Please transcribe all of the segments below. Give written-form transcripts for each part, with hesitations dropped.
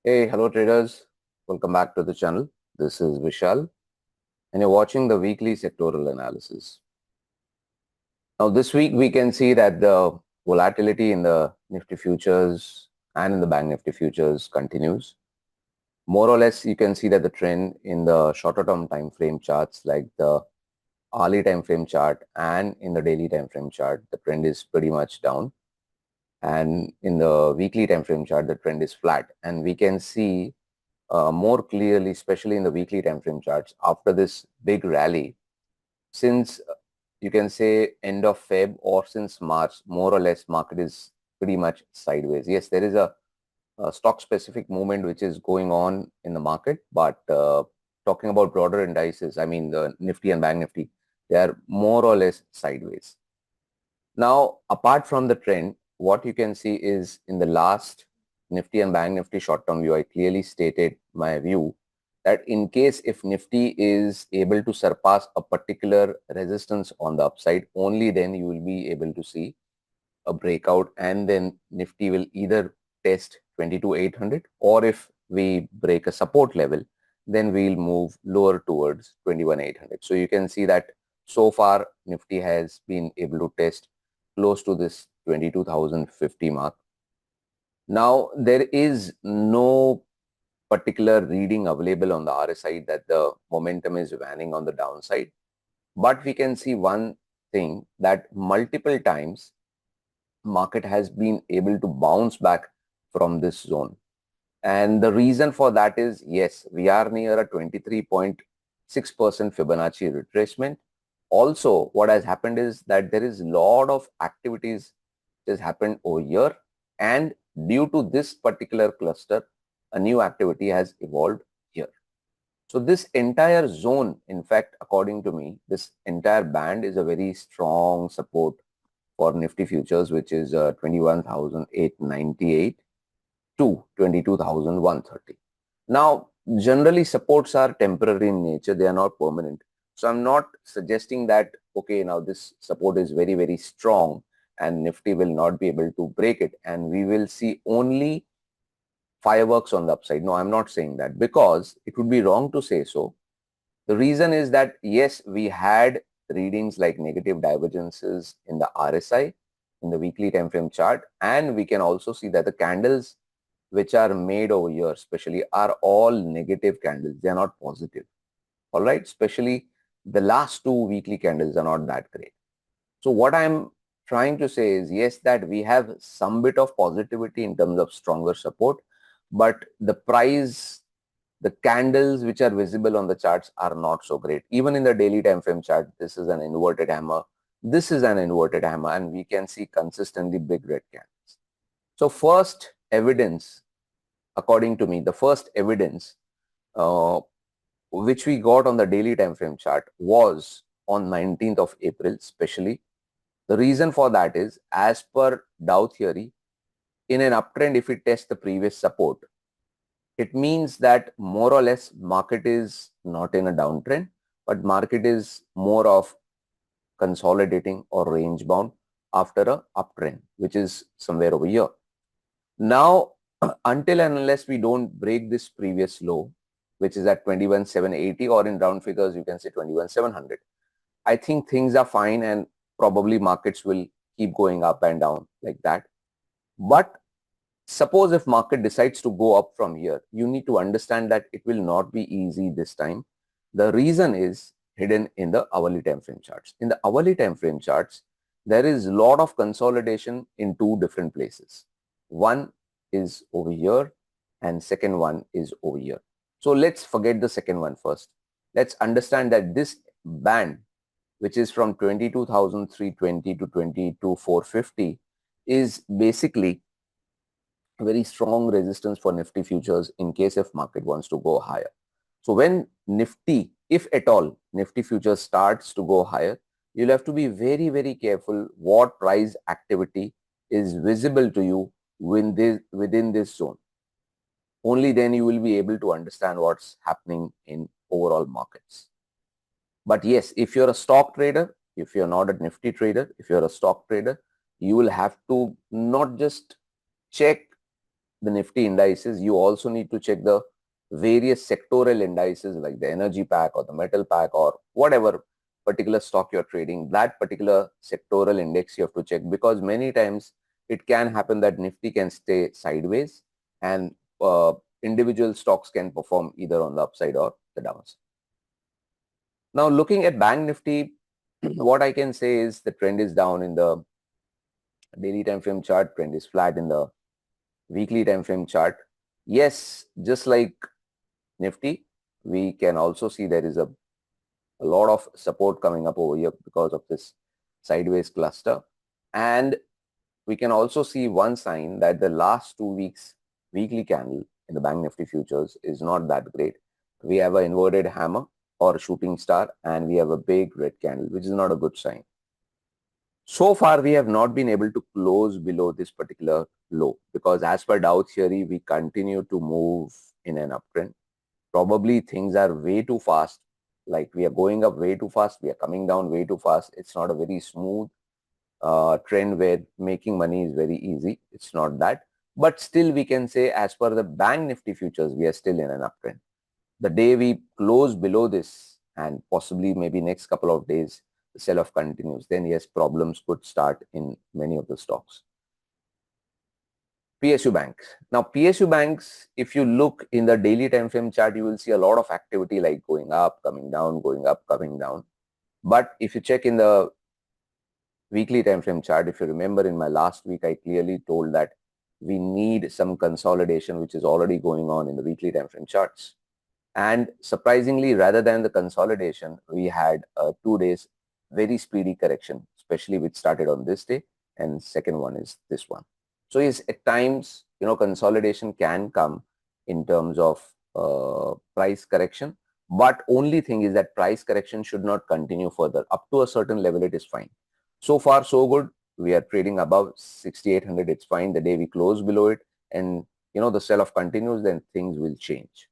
Hey, hello traders. Welcome back to the channel. This is Vishal and you're watching the weekly sectoral analysis. Now this week we can see that the volatility in the Nifty futures and in the Bank Nifty futures continues. More or less you can see that the trend in the shorter term time frame charts like the hourly time frame chart and in the daily time frame chart, the trend is pretty much down. And in the weekly time frame chart, the trend is flat. And we can see more clearly, especially in the weekly time frame charts, after this big rally, since you can say end of Feb or since March, more or less market is pretty much sideways. Yes, there is a stock specific movement which is going on in the market, but talking about broader indices, I mean the Nifty and Bank Nifty, they are more or less sideways. Now, apart from the trend, what you can see is in the last Nifty and Bank Nifty short-term view, I clearly stated my view that in case if Nifty is able to surpass a particular resistance on the upside, only then you will be able to see a breakout, and then Nifty will either test 22,800, or if we break a support level, then we'll move lower towards 21,800. So you can see that so far Nifty has been able to test close to this 22,050 mark. Now there is no particular reading available on the RSI that the momentum is waning on the downside, but we can see one thing, that multiple times market has been able to bounce back from this zone. And the reason for that is, yes, we are near a 23.6% Fibonacci retracement. Also, what has happened is that there is a lot of activities that has happened over here, and due to this particular cluster, a new activity has evolved here. So this entire zone, in fact, according to me, this entire band is a very strong support for Nifty futures, which is 21,898 to 22,130. Now, generally supports are temporary in nature. They are not permanent. So I'm not suggesting that, okay, now this support is very, very strong and Nifty will not be able to break it and we will see only fireworks on the upside. No, I'm not saying that, because it would be wrong to say so. The reason is that, yes, we had readings like negative divergences in the RSI, in the weekly time frame chart, and we can also see that the candles which are made over here especially are all negative candles. They are not positive. All right, especially the last two weekly candles are not that great. So what I'm trying to say is, yes, that we have some bit of positivity in terms of stronger support, but the price, the candles which are visible on the charts are not so great. Even in the daily time frame chart, this is an inverted hammer. This is an inverted hammer, and we can see consistently big red candles. So first evidence, according to me, the first evidence uh, which we got on the daily time frame chart was on 19th of April especially. The reason for that is, as per Dow theory, in an uptrend, if we test the previous support, it means that more or less market is not in a downtrend, but market is more of consolidating or range bound after a uptrend, which is somewhere over here. Now, until and unless we don't break this previous low, which is at 21,780, or in round figures, you can say 21,700, I think things are fine and probably markets will keep going up and down like that. But suppose if market decides to go up from here, you need to understand that it will not be easy this time. The reason is hidden in the hourly time frame charts. In the hourly time frame charts, there is a lot of consolidation in two different places. One is over here and second one is over here. So let's forget the second one first. Let's understand that this band, which is from 22,320 to 22,450, is basically very strong resistance for Nifty futures in case if market wants to go higher. So when Nifty, if at all, Nifty futures starts to go higher, you'll have to be very, very careful what price activity is visible to you within this zone. Only then you will be able to understand what's happening in overall markets. But yes, if you're a stock trader, if you're not a Nifty trader, if you're a stock trader, you will have to not just check the Nifty indices, you also need to check the various sectoral indices like the energy pack or the metal pack or whatever particular stock you're trading. That particular sectoral index you have to check, because many times it can happen that Nifty can stay sideways and individual stocks can perform either on the upside or the downside. Now looking at Bank Nifty, what I can say is the trend is down in the daily time frame chart, trend is flat in the weekly time frame chart. Yes, just like Nifty, we can also see there is a lot of support coming up over here because of this sideways cluster. And we can also see one sign that the last 2 weeks weekly candle in the Bank Nifty futures is not that great. We have an inverted hammer or shooting star, and we have a big red candle, which is not a good sign. So far, we have not been able to close below this particular low because as per Dow theory, we continue to move in an uptrend. Probably things are way too fast. Like we are going up way too fast. We are coming down way too fast. It's not a very smooth trend where making money is very easy. It's not that. But still we can say as per the Bank Nifty futures, we are still in an uptrend. The day we close below this and possibly maybe next couple of days, the sell-off continues, then yes, problems could start in many of the stocks. PSU banks. Now PSU banks, if you look in the daily time frame chart, you will see a lot of activity like going up, coming down, going up, coming down. But if you check in the weekly time frame chart, if you remember in my last week, I clearly told that we need some consolidation, which is already going on in the weekly time frame charts. And surprisingly, rather than the consolidation, we had 2 days very speedy correction, especially which started on this day, and second one is this one. So yes, at times, consolidation can come in terms of price correction, but only thing is that price correction should not continue further. Up to a certain level, it is fine. So far, so good. We are trading above 6,800. It's fine. The day we close below it and, the sell-off continues, then things will change.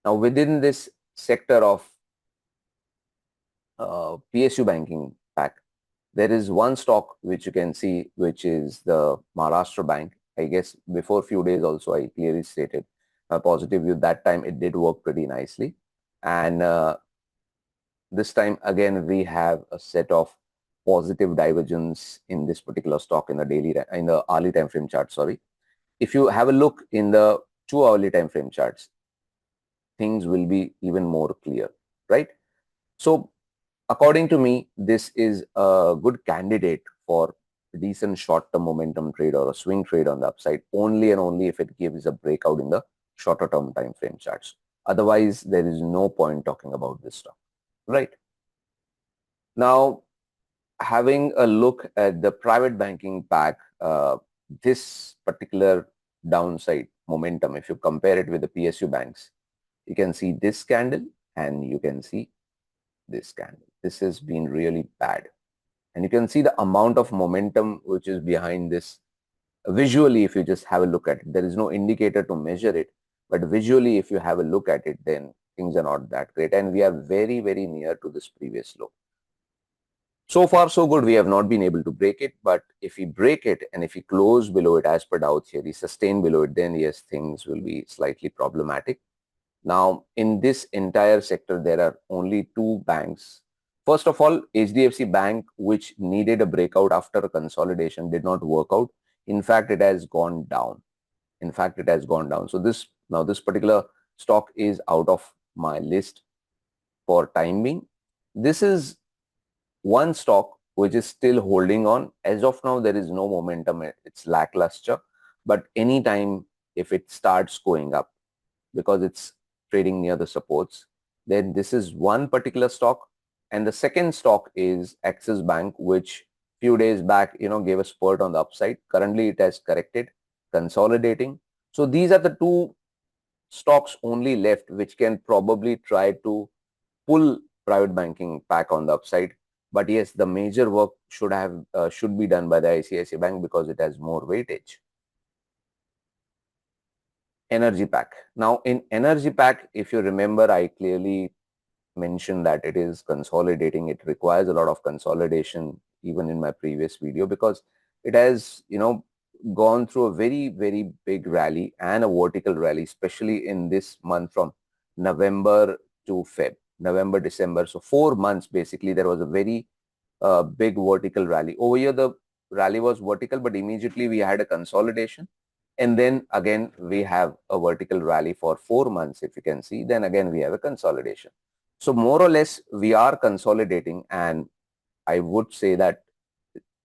Now, within this sector of PSU banking pack, there is one stock which you can see, which is the Maharashtra Bank. I guess before a few days also, I clearly stated a positive view. That time it did work pretty nicely. And this time again, we have a set of positive divergence in this particular stock in the hourly time frame chart. Sorry. If you have a look in the 2 hourly time frame charts, things will be even more clear, right? So according to me, this is a good candidate for a decent short-term momentum trade or a swing trade on the upside, only and only if it gives a breakout in the shorter term time frame charts. Otherwise, there is no point talking about this stock, right? Now, having a look at the private banking pack, this particular downside momentum, if you compare it with the PSU banks, you can see this candle and you can see this candle. This has been really bad. And you can see the amount of momentum which is behind this. Visually, if you just have a look at it, there is no indicator to measure it. But visually, if you have a look at it, then things are not that great. And we are very, very near to this previous low. So far, so good. We have not been able to break it. But if we break it and if we close below it as per Dow theory, sustain below it, then yes, things will be slightly problematic. Now, in this entire sector, there are only 2 banks. First of all, HDFC Bank, which needed a breakout after a consolidation, did not work out. In fact, it has gone down. So this particular stock is out of my list for time being. This is one stock which is still holding on. As of now, there is no momentum. It's lackluster. But anytime if it starts going up, because it's trading near the supports, then this is one particular stock. And the second stock is Axis Bank, which few days back, gave a spurt on the upside. Currently, it has corrected, consolidating. So these are the 2 stocks only left, which can probably try to pull private banking back on the upside. But yes, the major work should be done by the ICICI Bank because it has more weightage. Energy pack. Now in energy pack, if you remember, I clearly mentioned that it is consolidating. It requires a lot of consolidation even in my previous video because it has, gone through a very, very big rally and a vertical rally, especially in this month from November to November, December. So 4 months, basically, there was a very big vertical rally. Over here, the rally was vertical, but immediately we had a consolidation. And then again, we have a vertical rally for 4 months, if you can see. Then again, we have a consolidation. So more or less, we are consolidating, and I would say that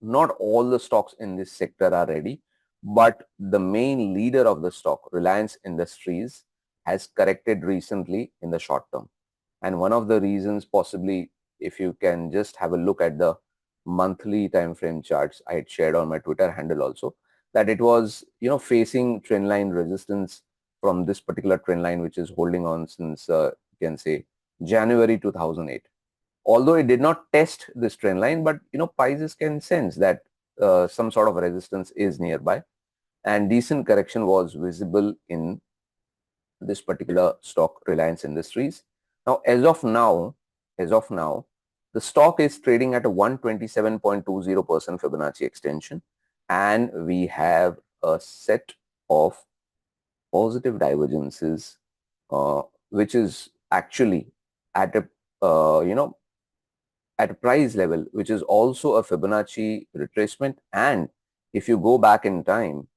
not all the stocks in this sector are ready, but the main leader of the stock, Reliance Industries, has corrected recently in the short term. And one of the reasons, possibly, if you can just have a look at the monthly time frame charts I had shared on my Twitter handle also, that it was, facing trend line resistance from this particular trend line, which is holding on since, you can say, January 2008. Although it did not test this trend line, but prices can sense that some sort of resistance is nearby, and decent correction was visible in this particular stock, Reliance Industries. Now, as of now, the stock is trading at a 127.20% Fibonacci extension, and we have a set of positive divergences, which is actually at a at a price level, which is also a Fibonacci retracement. And if you go back in time,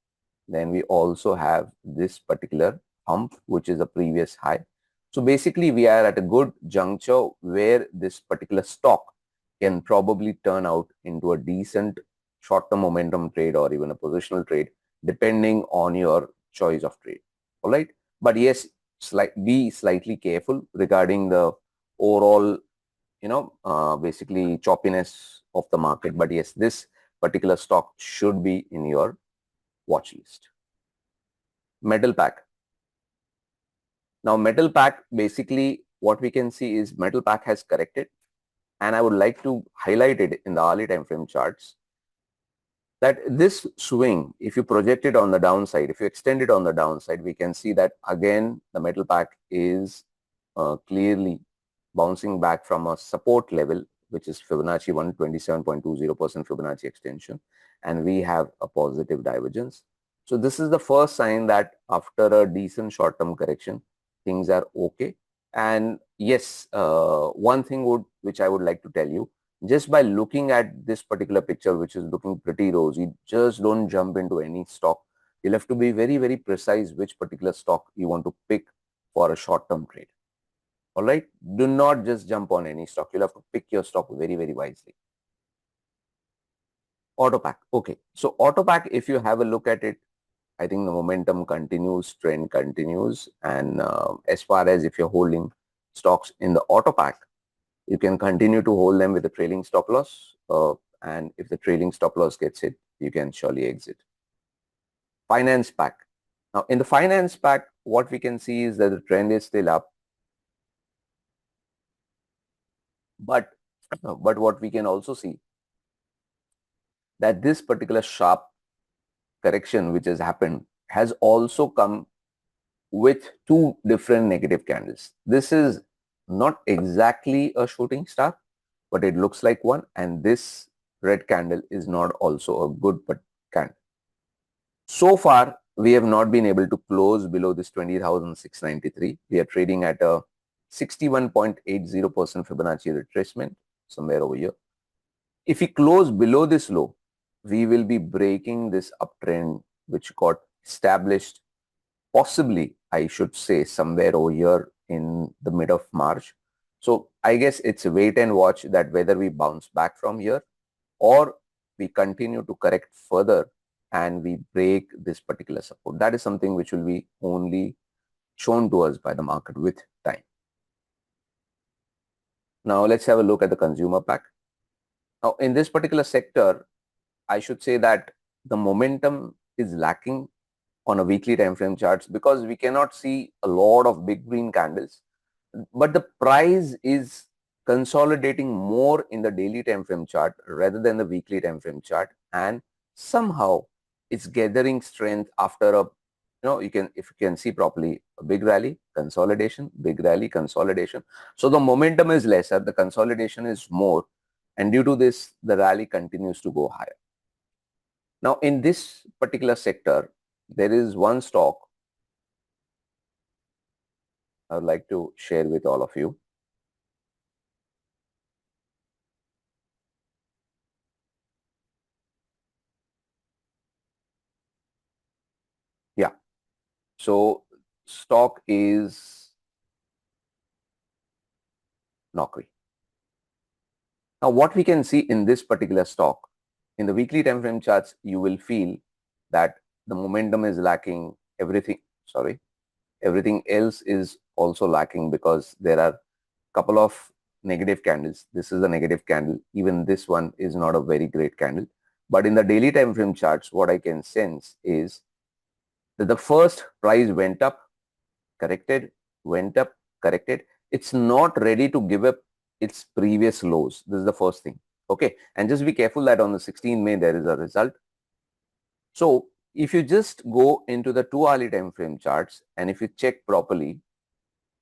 then we also have this particular hump, which is a previous high. So basically, we are at a good juncture where this particular stock can probably turn out into a decent short-term momentum trade or even a positional trade, depending on your choice of trade. All right. But yes, be slightly careful regarding the overall, basically choppiness of the market. But yes, this particular stock should be in your watch list. Metal pack. Now, metal pack, basically what we can see is metal pack has corrected, and I would like to highlight it in the hourly time frame charts that this swing, if you project it on the downside, if you extend it on the downside, we can see that again the metal pack is clearly bouncing back from a support level, which is Fibonacci 127.20% Fibonacci extension, and we have a positive divergence. So this is the first sign that after a decent short-term correction, things are okay. And yes, one thing which I would like to tell you, just by looking at this particular picture, which is looking pretty rosy, just don't jump into any stock. You'll have to be very, very precise which particular stock you want to pick for a short-term trade. All right. Do not just jump on any stock. You'll have to pick your stock very, very wisely. Autopack. Okay. So Autopack, if you have a look at it, I think the momentum continues, trend continues. And as far as if you're holding stocks in the Autopack, you can continue to hold them with a trailing stop loss. And if the trailing stop loss gets hit, you can surely exit. Finance pack. Now, in the finance pack, what we can see is that the trend is still up. But what we can also see that this particular sharp correction which has happened has also come with two different negative candles. This is not exactly a shooting star, but it looks like one, and this red candle is not also a good candle. So far, we have not been able to close below this 20,693. We are trading at a 61.80% Fibonacci retracement somewhere over here. If we close below this low, we will be breaking this uptrend which got established, possibly I should say somewhere over here in the mid of March. So I guess it's a wait and watch that whether we bounce back from here or we continue to correct further and we break this particular support. That is something which will be only shown to us by the market with time. Now let's have a look at the consumer pack. Now in this particular sector, I should say that the momentum is lacking on a weekly time frame charts because we cannot see a lot of big green candles, but the price is consolidating more in the daily time frame chart rather than the weekly time frame chart, and somehow it's gathering strength after a, if you can see properly, a big rally, consolidation, big rally, consolidation. So the momentum is lesser, the consolidation is more, and due to this, the rally continues to go higher. Now, in this particular sector, there is one stock I would like to share with all of you. Yeah. So stock is Naukri. Now, what we can see in this particular stock, in the weekly time frame charts, you will feel that the momentum is lacking. Everything else is also lacking because there are couple of negative candles. This is a negative candle. Even this one is not a very great candle. But in the daily time frame charts, what I can sense is that the first price went up, corrected, went up, corrected. It's not ready to give up its previous lows. This is the first thing. Okay. And just be careful that on the 16th May, there is a result. So if you just go into the 2-hourly time frame charts and if you check properly,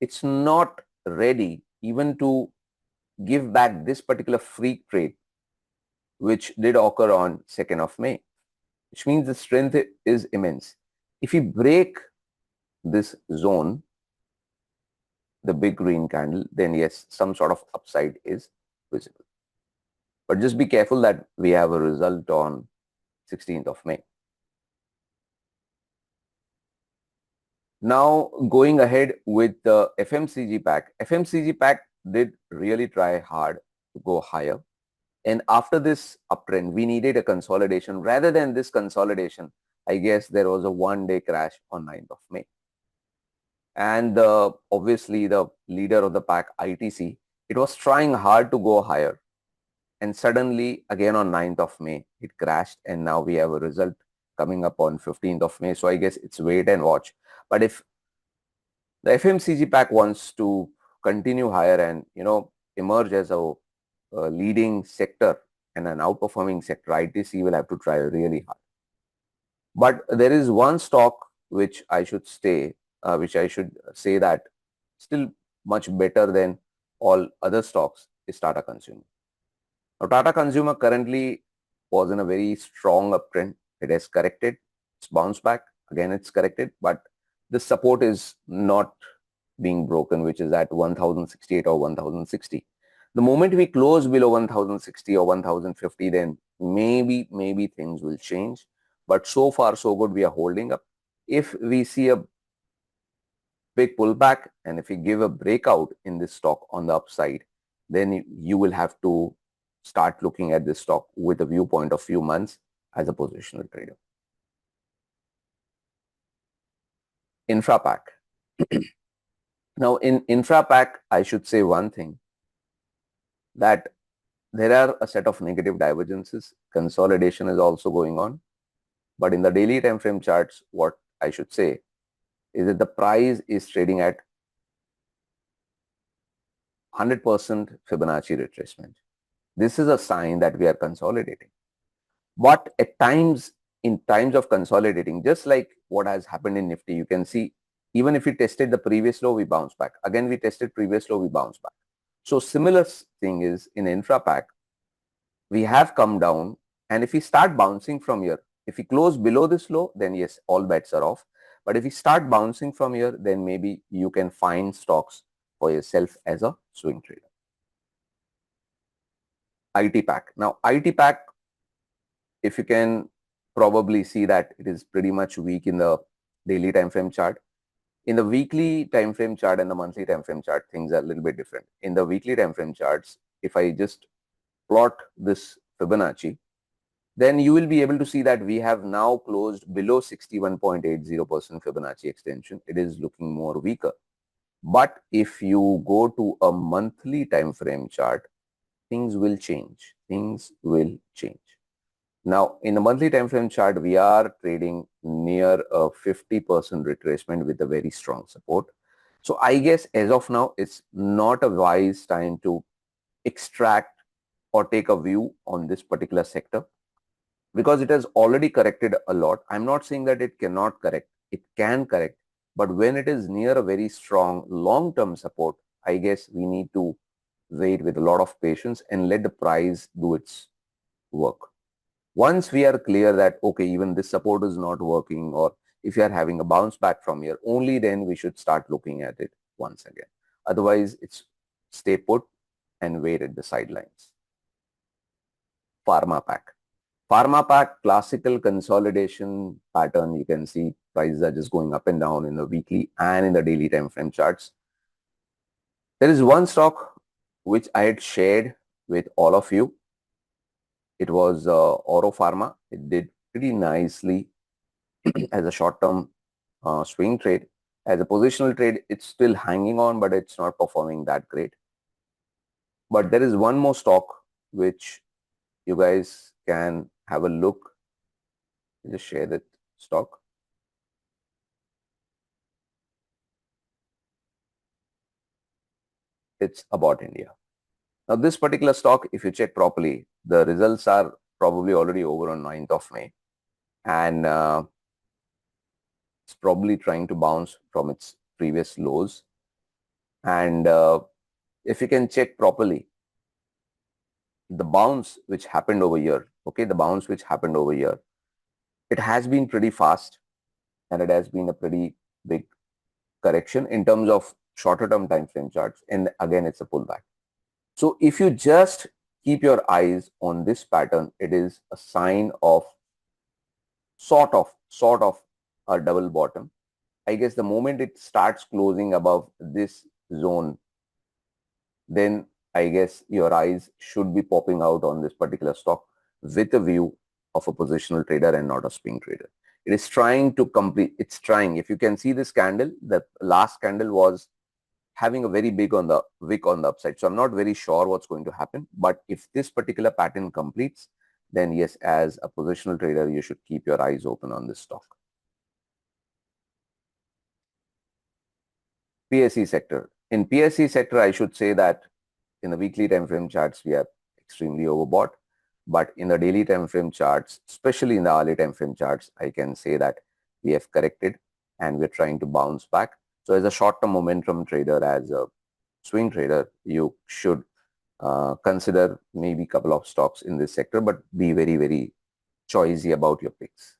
it's not ready even to give back this particular freak trade which did occur on 2nd of May, which means the strength is immense. If you break this zone, the big green candle, then yes, some sort of upside is visible. But just be careful that we have a result on 16th of May. Now going ahead with the FMCG pack. FMCG pack did really try hard to go higher. And after this uptrend, we needed a consolidation. Rather than this consolidation, I guess there was a one-day crash on 9th of May. And obviously the leader of the pack, ITC, it was trying hard to go higher. And suddenly again on 9th of May, it crashed. And now we have a result coming up on 15th of May. So I guess it's wait and watch. But if the FMCG pack wants to continue higher and, emerge as a leading sector and an outperforming sector, ITC will have to try really hard. But there is one stock which I should say that still much better than all other stocks is Tata Consumer. Now, Tata Consumer currently was in a very strong uptrend. It has corrected. It's bounced back. Again, it's corrected. But the support is not being broken, which is at 1068 or 1060. The moment we close below 1060 or 1050, then maybe things will change. But so far, so good, we are holding up. If we see a big pullback and if we give a breakout in this stock on the upside, then you will have to start looking at this stock with a viewpoint of few months as a positional trader. Infra pack. Now in infra pack, I should say one thing, that there are a set of negative divergences. Consolidation is also going on. But in the daily time frame charts, what I should say is that the price is trading at 100% Fibonacci retracement. This is a sign that we are consolidating. But at times, in times of consolidating, just like what has happened in Nifty, you can see even if we tested the previous low, we bounce back. Again, we tested previous low, we bounce back. So similar thing is in infra pack, we have come down, and if we start bouncing from here, if we close below this low, then yes, all bets are off. But if we start bouncing from here, then maybe you can find stocks for yourself as a swing trader. IT pack. Now IT pack, if you can probably see that it is pretty much weak in the daily time frame chart. In the weekly time frame chart and the monthly time frame chart, things are a little bit different. In the weekly time frame charts, if I just plot this Fibonacci, then you will be able to see that we have now closed below 61.80% Fibonacci extension. It is looking more weaker. But if you go to a monthly time frame chart, things will change. Things will change. Now, in the monthly time frame chart, we are trading near a 50% retracement with a very strong support. So I guess as of now, it's not a wise time to extract or take a view on this particular sector because it has already corrected a lot. I'm not saying that it cannot correct. It can correct. But when it is near a very strong long-term support, I guess we need to wait with a lot of patience and let the price do its work. Once we are clear that, okay, even this support is not working, or if you are having a bounce back from here, only then we should start looking at it once again. Otherwise, it's stay put and wait at the sidelines. Pharma pack. Pharma pack, classical consolidation pattern. You can see prices are just going up and down in the weekly and in the daily time frame charts. There is one stock which I had shared with all of you. It was Oro Pharma. It did pretty nicely as a short-term swing trade. As a positional trade, it's still hanging on, but it's not performing that great. But there is one more stock which you guys can have a look. I'll just share that stock. It's About India. Now, this particular stock, if you check properly, the results are probably already over on 9th of May. And it's probably trying to bounce from its previous lows. And if you can check properly, the bounce which happened over here, okay, the bounce which happened over here, it has been pretty fast, and it has been a pretty big correction in terms of shorter term time frame charts. And again, it's a pullback. So if you just keep your eyes on this pattern, it is a sign of sort of a double bottom. I guess the moment it starts closing above this zone, then I guess your eyes should be popping out on this particular stock with a view of a positional trader and not a swing trader. It is trying to complete, it's trying. If you can see this candle, the last candle was having a very big on the wick on the upside. So I'm not very sure what's going to happen. But if this particular pattern completes, then yes, as a positional trader, you should keep your eyes open on this stock. PSE sector. In PSE sector, I should say that in the weekly time frame charts, we are extremely overbought. But in the daily time frame charts, especially in the hourly time frame charts, I can say that we have corrected and we're trying to bounce back. So as a short-term momentum trader, as a swing trader, you should consider maybe a couple of stocks in this sector, but be very, very choosy about your picks.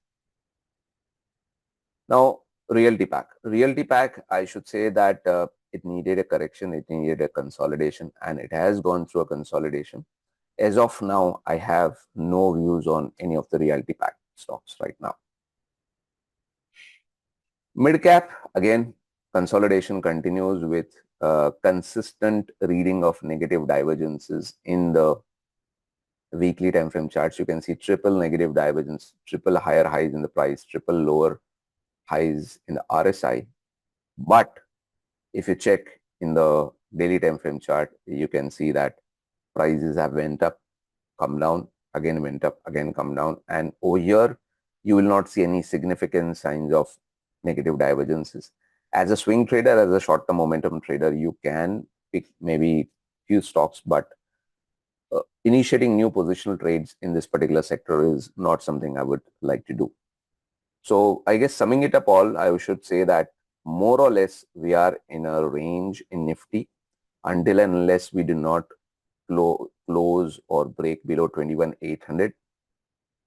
Now, Realty Pack. Realty Pack, I should say that it needed a correction, it needed a consolidation, and it has gone through a consolidation. As of now, I have no views on any of the Realty Pack stocks right now. Mid cap, again, consolidation continues with consistent reading of negative divergences in the weekly time frame charts. You can see triple negative divergence, triple higher highs in the price, triple lower highs in the RSI. But if you check in the daily time frame chart, you can see that prices have went up, come down, again went up, again come down. And over here, you will not see any significant signs of negative divergences. As a swing trader, as a short-term momentum trader, you can pick maybe few stocks, but initiating new positional trades in this particular sector is not something I would like to do. So I guess summing it up all, I should say that more or less we are in a range in Nifty until and unless we do not close or break below 21,800.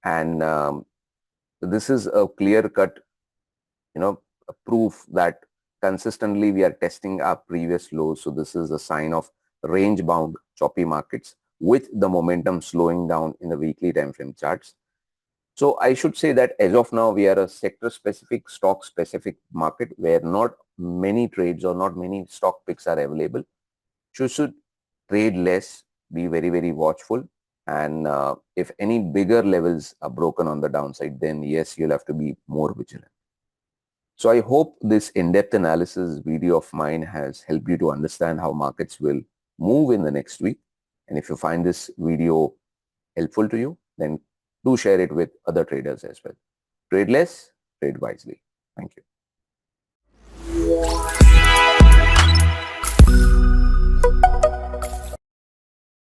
And this is a clear cut, a proof that consistently we are testing our previous lows. So this is a sign of range bound choppy markets with the momentum slowing down in the weekly time frame charts. So I should say that as of now, we are a sector specific, stock specific market where not many trades or not many stock picks are available. You should trade less, be very, very watchful. And if any bigger levels are broken on the downside, then yes, you'll have to be more vigilant. So I hope this in-depth analysis video of mine has helped you to understand how markets will move in the next week. And if you find this video helpful to you, then do share it with other traders as well. Trade less, trade wisely. Thank you.